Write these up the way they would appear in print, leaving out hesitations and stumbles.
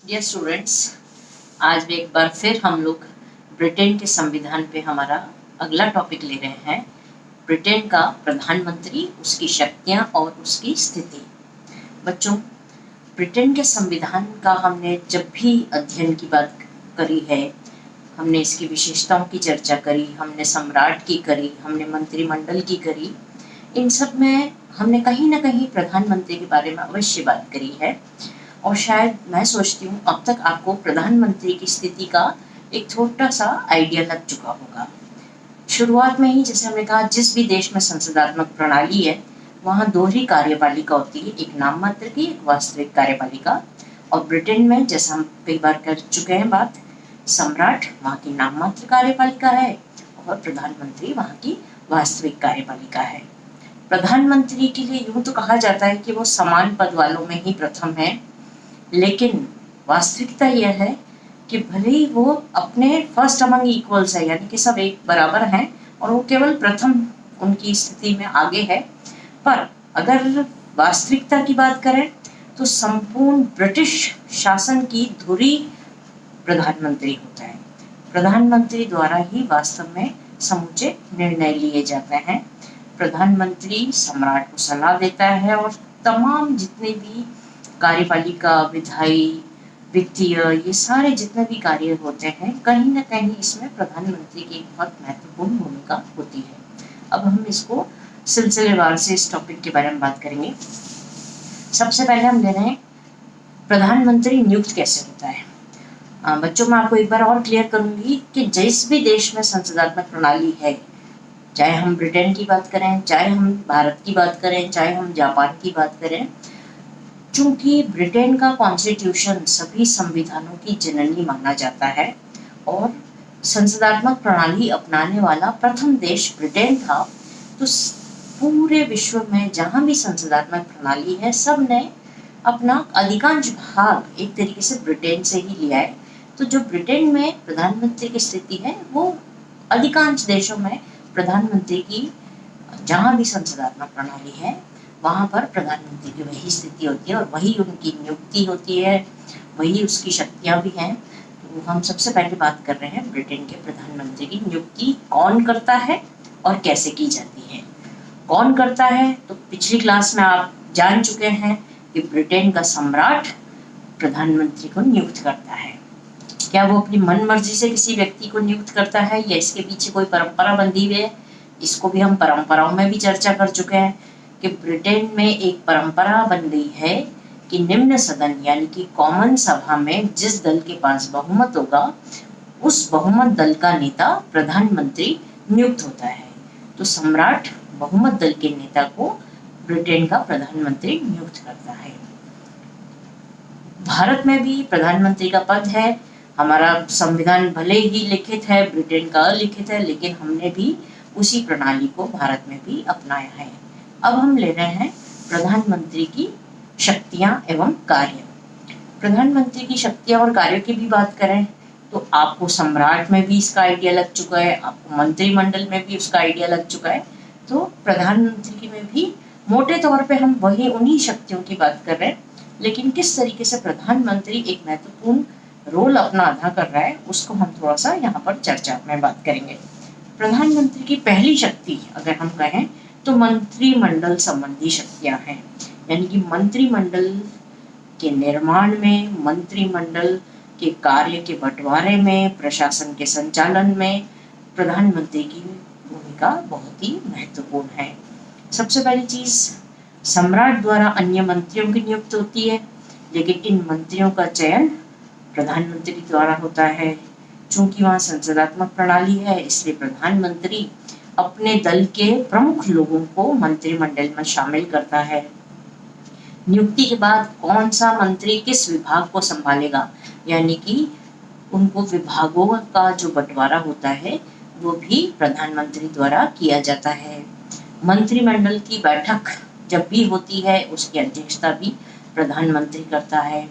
Dear students, आज भी एक बार फिर हम लोग ब्रिटेन के संविधान पे हमारा अगला टॉपिक ले रहे हैं। ब्रिटेन का प्रधानमंत्री, उसकी शक्तियां और उसकी स्थिति। बच्चों, ब्रिटेन के संविधान का हमने जब भी अध्ययन की बात करी है, हमने इसकी विशेषताओं की चर्चा करी, हमने सम्राट की करी, हमने मंत्रिमंडल की करी। इन सब में हमने कहीं ना कहीं प्रधानमंत्री के बारे में अवश्य बात करी है। और शायद मैं सोचती हूँ अब तक आपको प्रधानमंत्री की स्थिति का एक छोटा सा आइडिया लग चुका होगा। शुरुआत में ही जैसे हमने कहा, जिस भी देश में संसदात्मक प्रणाली है वहाँ दोहरी कार्यपालिका होती है, एक नाम मात्र की, एक वास्तविक कार्यपालिका। और ब्रिटेन में, जैसा हम कई बार कर चुके हैं बात, सम्राट वहाँ की नाम मात्र कार्यपालिका है और प्रधानमंत्री वहाँ की वास्तविक कार्यपालिका है। प्रधानमंत्री के लिए यूं तो कहा जाता है कि वो समान पद वालों में ही प्रथम है, लेकिन वास्तविकता यह है कि भले ही वो अपने फर्स्ट अमंग इक्वल्स है, यानी कि सब एक बराबर हैं और वो केवल प्रथम उनकी स्थिति में आगे है, पर अगर वास्तविकता की बात करें तो संपूर्ण ब्रिटिश शासन की धुरी प्रधानमंत्री होता है। प्रधानमंत्री द्वारा ही वास्तव में समूचे निर्णय लिए जाते हैं। प्रधानमंत्री सम्राट को सलाह देता है और तमाम जितने भी कार्यपालिका, विधायी, वित्तीय, ये सारे जितने भी कार्य होते हैं, कहीं ना कहीं इसमें प्रधानमंत्री की एक बहुत महत्वपूर्ण भूमिका होती है। अब हम इसको सिलसिलेवार से इस टॉपिक के बारे में बात करेंगे। सबसे पहले हम ले रहे हैं प्रधानमंत्री नियुक्त कैसे होता है। बच्चों, मैं आपको एक बार और क्लियर करूंगी कि जिस भी देश में संसदात्मक प्रणाली है, चाहे हम ब्रिटेन की बात करें, चाहे हम भारत की बात करें, चाहे हम जापान की बात करें, चूंकि ब्रिटेन का कॉन्स्टिट्यूशन सभी संविधानों की जननी माना जाता है और संसदात्मक प्रणाली अपनाने वाला प्रथम देश ब्रिटेन था, तो पूरे विश्व में जहां भी संसदात्मक प्रणाली है, सब ने अपना अधिकांश भाग एक तरीके से ब्रिटेन से ही लिया है। तो जो ब्रिटेन में प्रधानमंत्री की स्थिति है, वो अधिकांश देशों में प्रधानमंत्री की जहां भी संसदात्मक प्रणाली है वहां पर प्रधानमंत्री की वही स्थिति होती है और वही उनकी नियुक्ति होती है, वही उसकी शक्तियां भी हैं। तो हम सबसे पहले बात कर रहे हैं ब्रिटेन के प्रधानमंत्री की नियुक्ति कौन करता है और कैसे की जाती है। कौन करता है तो पिछली क्लास में आप जान चुके हैं कि ब्रिटेन का सम्राट प्रधानमंत्री को नियुक्त करता है। क्या वो अपनी मन मर्जी से किसी व्यक्ति को नियुक्त करता है या इसके पीछे कोई परंपरा बंधी हुई है? इसको भी हम परंपराओं में भी चर्चा कर चुके हैं कि ब्रिटेन में एक परंपरा बन गई है कि निम्न सदन यानी कि कॉमन सभा में जिस दल के पास बहुमत होगा, उस बहुमत दल का नेता प्रधानमंत्री नियुक्त होता है। तो सम्राट बहुमत दल के नेता को ब्रिटेन का प्रधानमंत्री नियुक्त करता है। भारत में भी प्रधानमंत्री का पद है। हमारा संविधान भले ही लिखित है, ब्रिटेन का अलिखित है, लेकिन हमने भी उसी प्रणाली को भारत में भी अपनाया है। अब हम ले रहे हैं प्रधानमंत्री की शक्तियां एवं कार्य। प्रधानमंत्री की शक्तियां और कार्यों की भी बात करें तो आपको सम्राट में भी इसका आइडिया लग चुका है, आपको मंत्रिमंडल में भी उसका आइडिया लग चुका है। तो प्रधानमंत्री में भी मोटे तौर पे हम वही उन्हीं शक्तियों की बात कर रहे हैं, लेकिन किस तरीके से प्रधानमंत्री एक महत्वपूर्ण रोल अपना अदा कर रहा है उसको हम थोड़ा सा यहाँ पर चर्चा में बात करेंगे। प्रधानमंत्री की पहली शक्ति अगर हम कहें तो मंत्रिमंडल संबंधी शक्तियां हैं, यानी कि मंत्रिमंडल के निर्माण में, मंत्रिमंडल के कार्य के बंटवारे में, प्रशासन के संचालन में प्रधानमंत्री की भूमिका बहुत ही महत्वपूर्ण है। सबसे पहली चीज, सम्राट द्वारा अन्य मंत्रियों की नियुक्ति होती है, लेकिन इन मंत्रियों का चयन प्रधानमंत्री द्वारा होता है। चूंकि वहाँ संसदात्मक प्रणाली है, इसलिए प्रधानमंत्री अपने दल के प्रमुख लोगों को मंत्रिमंडल में शामिल करता है। नियुक्ति के बाद कौन सा मंत्री किस विभाग को संभालेगा, यानी कि उनको विभागों का जो बंटवारा होता है वो भी प्रधानमंत्री द्वारा किया जाता है। मंत्रिमंडल की बैठक जब भी होती है उसकी अध्यक्षता भी प्रधानमंत्री करता है।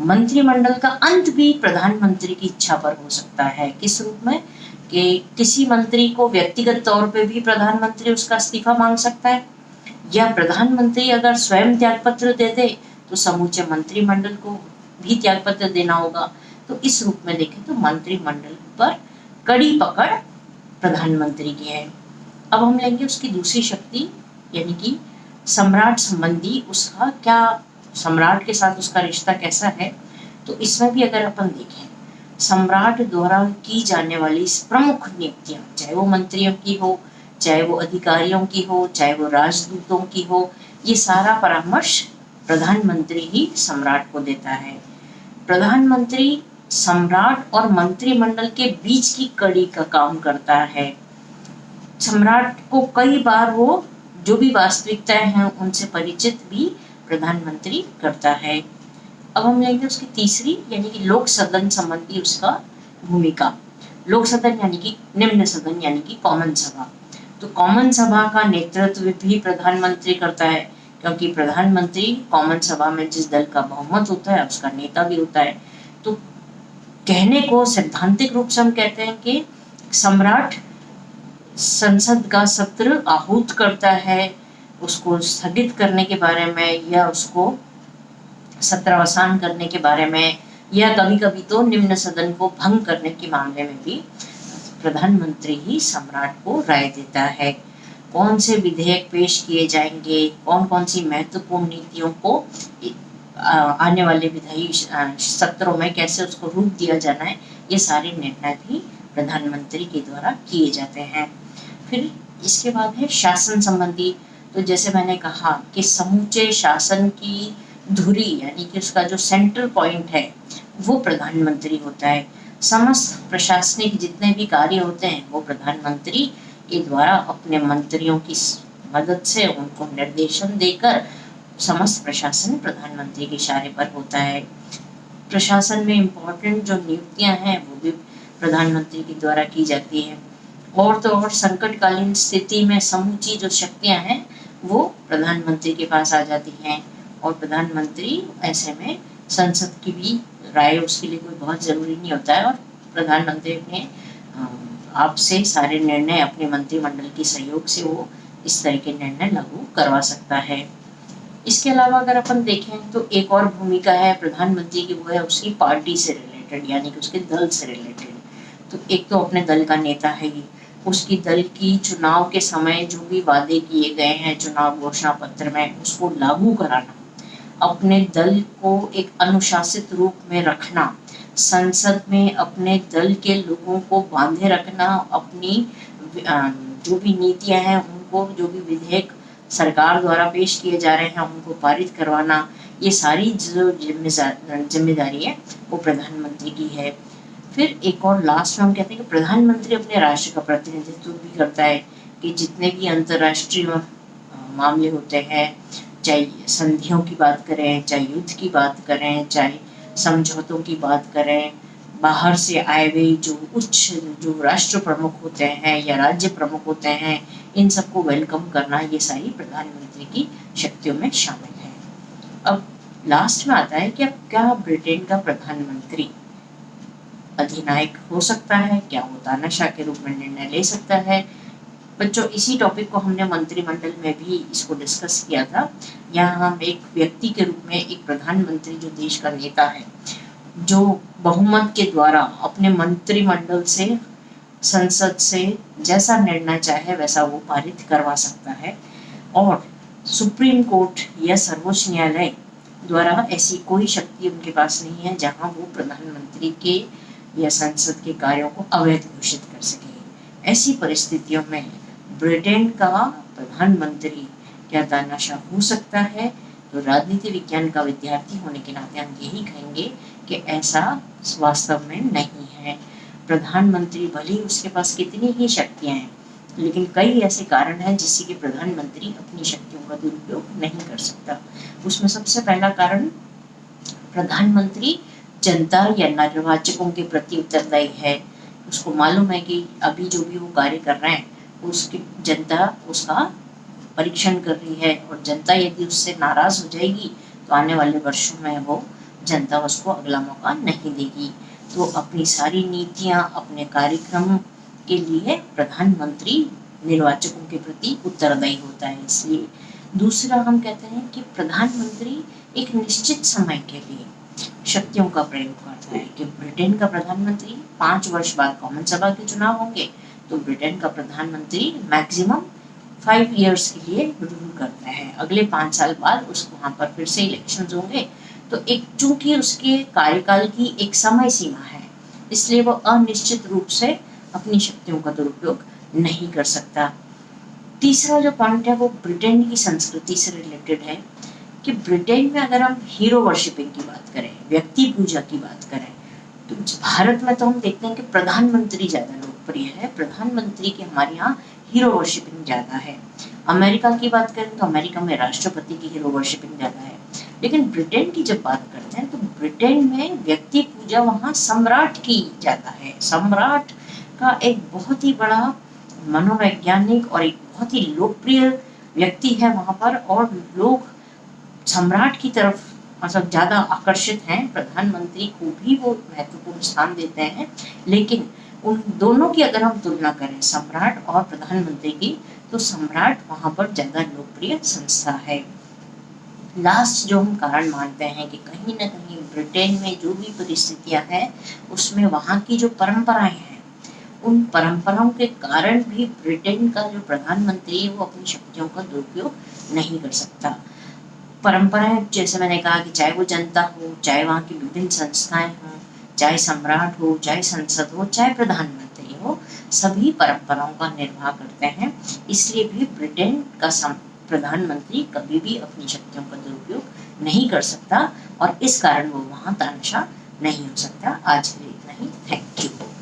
मंत्रिमंडल का अंत भी प्रधानमंत्री की इच्छा पर हो सकता है। किस रूप में? कि किसी मंत्री को व्यक्तिगत तौर पे भी प्रधानमंत्री उसका इस्तीफा मांग सकता है, या प्रधानमंत्री अगर स्वयं त्यागपत्र दे दे तो समूचे मंत्रिमंडल को भी त्याग पत्र देना होगा। तो इस रूप में देखें तो मंत्रिमंडल पर कड़ी पकड़ प्रधानमंत्री की है। अब हम लेंगे उसकी दूसरी शक्ति, यानी कि सम्राट संबंधी उसका क्या, सम्राट के साथ उसका रिश्ता कैसा है। तो इसमें भी अगर अपन देखें, सम्राट द्वारा की जाने वाली प्रमुख नियुक्तियां, चाहे वो मंत्रियों की हो, चाहे वो अधिकारियों की हो, चाहे वो राजदूतों की हो, ये सारा परामर्श प्रधानमंत्री ही सम्राट को देता है। प्रधानमंत्री सम्राट और मंत्रिमंडल के बीच की कड़ी का काम करता है। सम्राट को कई बार वो जो भी वास्तविकताएं हैं उनसे परिचित भी प्रधानमंत्री करता है। अब हम लेंगे उसकी तीसरी, यानी कि लोक सदन संबंधी उसका भूमिका। लोक सदन यानी कि निम्न सदन, यानी कि कॉमन सभा। तो कॉमन सभा का नेतृत्व भी प्रधानमंत्री करता है, क्योंकि प्रधानमंत्री कॉमन सभा में जिस दल का बहुमत होता है उसका नेता भी होता है। तो कहने को सैद्धांतिक रूप से हम कहते हैं कि सम्राट संसद का सत्र आहूत करता है, उसको स्थगित करने के बारे में या उसको सत्रावसान करने के बारे में, या कभी कभी तो निम्न सदन को भंग करने के मामले में भी प्रधानमंत्री ही सम्राट को राय देता है। कौन से विधेयक पेश किए जाएंगे, कौन कौन सी महत्वपूर्ण नीतियों को आने वाले विधायी सत्रों में कैसे उसको रूप दिया जाना है, ये सारे निर्णय भी प्रधानमंत्री के द्वारा किए जाते हैं। फिर इसके बाद है शासन संबंधी। तो जैसे मैंने कहा कि समूचे शासन की धुरी, यानी कि उसका जो सेंट्रल पॉइंट है वो प्रधानमंत्री होता है। समस्त प्रशासनिक जितने भी कार्य होते हैं वो प्रधानमंत्री के द्वारा अपने मंत्रियों की मदद से उनको निर्देशन देकर समस्त प्रशासन प्रधानमंत्री के इशारे पर होता है। प्रशासन में इम्पोर्टेंट जो नियुक्तियां हैं वो भी प्रधानमंत्री के द्वारा की जाती है। और तो और संकटकालीन स्थिति में समूची जो शक्तियां हैं वो प्रधानमंत्री के पास आ जाती हैं, और प्रधानमंत्री ऐसे में संसद की भी राय उसके लिए कोई बहुत जरूरी नहीं होता है, और प्रधानमंत्री अपने आप से सारे निर्णय अपने मंत्रिमंडल के सहयोग से वो इस तरह के निर्णय लागू करवा सकता है। इसके अलावा अगर अपन देखें तो एक और भूमिका है प्रधानमंत्री की, वो है उसकी पार्टी से रिलेटेड, यानी कि उसके दल से रिलेटेड। तो एक तो अपने दल का नेता है ही, उसकी दल की चुनाव के समय जो भी वादे किए गए हैं चुनाव घोषणा पत्र में उसको लागू कराना, अपने दल को एक अनुशासित रूप में रखना, संसद में अपने दल के लोगों को बांधे रखना, अपनी जो भी नीतियां हैं उनको, जो भी विधेयक सरकार द्वारा पेश किए जा रहे हैं उनको पारित करवाना, ये सारी जो जिम्मेदारी है वो प्रधानमंत्री की है। फिर एक और लास्ट में हम कहते हैं कि प्रधानमंत्री अपने राष्ट्र का प्रतिनिधित्व भी करता है, कि जितने भी अंतर्राष्ट्रीय मामले होते हैं, चाहे संधियों की बात करें, चाहे युद्ध की बात करें, चाहे समझौतों की बात करें, बाहर से आए हुए जो राष्ट्र प्रमुख होते हैं या राज्य प्रमुख होते हैं, इन सबको वेलकम करना, ये सारी प्रधानमंत्री की शक्तियों में शामिल है। अब लास्ट में आता है कि अब क्या ब्रिटेन का प्रधानमंत्री अधिनायक हो सकता है, क्या वो तानाशाह के रूप में निर्णय ले सकता है। बच्चों, इसी टॉपिक को हमने मंत्रिमंडल में भी इसको डिस्कस किया था। यहाँ हम एक व्यक्ति के रूप में एक प्रधानमंत्री जो देश का नेता है, जो बहुमत के द्वारा अपने मंत्रिमंडल से, संसद से जैसा निर्णय चाहे वैसा वो पारित करवा सकता है, और सुप्रीम कोर्ट या सर्वोच्च न्यायालय द्वारा ऐसी कोई शक्ति उनके पास नहीं है जहां वो प्रधानमंत्री के या संसद के कार्यों को अवैध घोषित कर सके। ऐसी परिस्थितियों में ब्रिटेन का प्रधानमंत्री क्या तानाशाह हो सकता है? तो राजनीति विज्ञान का विद्यार्थी होने के नाते हम यही कहेंगे कि ऐसा वास्तव में नहीं है। प्रधानमंत्री भले उसके पास कितनी ही शक्तियां हैं, लेकिन कई ऐसे कारण हैं जिससे कि प्रधानमंत्री अपनी शक्तियों का दुरुपयोग नहीं कर सकता। उसमें सबसे पहला कारण, प्रधानमंत्री जनता या निर्वाचकों के प्रति उत्तरदायी है। उसको मालूम है कि अभी जो भी वो कार्य कर रहे हैं उसकी जनता उसका परीक्षण कर रही है, और जनता यदि उससे नाराज हो जाएगी तो आने वाले वर्षों में वो जनता उसको अगला मौका नहीं देगी। तो अपनी सारी नीतियां, अपने कार्यक्रम के लिए प्रधानमंत्री निर्वाचकों के प्रति उत्तरदायी होता है। इसलिए दूसरा हम कहते हैं कि प्रधानमंत्री एक निश्चित समय के लिए शक्तियों का प्रयोग करता है कि ब्रिटेन का प्रधानमंत्री 5 वर्ष बाद कॉमन सभा के चुनाव होंगे, तो ब्रिटेन का प्रधानमंत्री मैक्सिमम 5 इयर्स के लिए रूल करता है। अगले 5 साल बाद उसको वहां पर फिर से इलेक्शन होंगे। तो एक चूंकि उसके कार्यकाल की एक समय सीमा है, इसलिए वो अनिश्चित रूप से अपनी शक्तियों का दुरुपयोग नहीं कर सकता। तीसरा जो पॉइंट है वो ब्रिटेन की संस्कृति से रिलेटेड है कि ब्रिटेन में अगर हम हीरो वर्शिपिंग की बात करें, व्यक्ति पूजा की बात करें, तो भारत में तो हम देखते हैं कि प्रधानमंत्री ज्यादा लोकप्रिय है। प्रधानमंत्री की हमारे यहाँ हीरो वर्शिपिंग ज्यादा है। अमेरिका की बात करें तो अमेरिका में राष्ट्रपति की हीरो वर्शिपिंग ज्यादा है। लेकिन ब्रिटेन की जब बात करते हैं तो ब्रिटेन में व्यक्ति पूजा वहाँ सम्राट की ज्यादा है। सम्राट का एक बहुत ही बड़ा मनोवैज्ञानिक और एक बहुत ही लोकप्रिय व्यक्ति है वहां पर, और लोग सम्राट की तरफ मतलब ज्यादा आकर्षित हैं। प्रधानमंत्री को भी वो महत्वपूर्ण स्थान देते हैं, लेकिन उन दोनों की अगर हम तुलना करें, सम्राट और प्रधानमंत्री की, तो सम्राट वहां पर ज्यादा लोकप्रिय संस्था है। लास्ट जो हम कारण मानते हैं कि कहीं ना कहीं ब्रिटेन में जो भी परिस्थितियां हैं उसमें वहां की जो परंपराएं हैं, उन परंपराओं के कारण भी ब्रिटेन का जो प्रधानमंत्री है वो अपनी शक्तियों का दुरुपयोग नहीं कर सकता। परंपराएं जैसे मैंने कहा कि चाहे वो जनता हो, चाहे वहाँ की विभिन्न संस्थाएं हों, चाहे सम्राट हो, चाहे संसद हो, चाहे प्रधानमंत्री हो, सभी परंपराओं का निर्वाह करते हैं। इसलिए भी ब्रिटेन का प्रधानमंत्री कभी भी अपनी शक्तियों का दुरुपयोग नहीं कर सकता, और इस कारण वो वहाँ तानाशाह नहीं हो सकता। आज के लिए इतना ही। Thank you.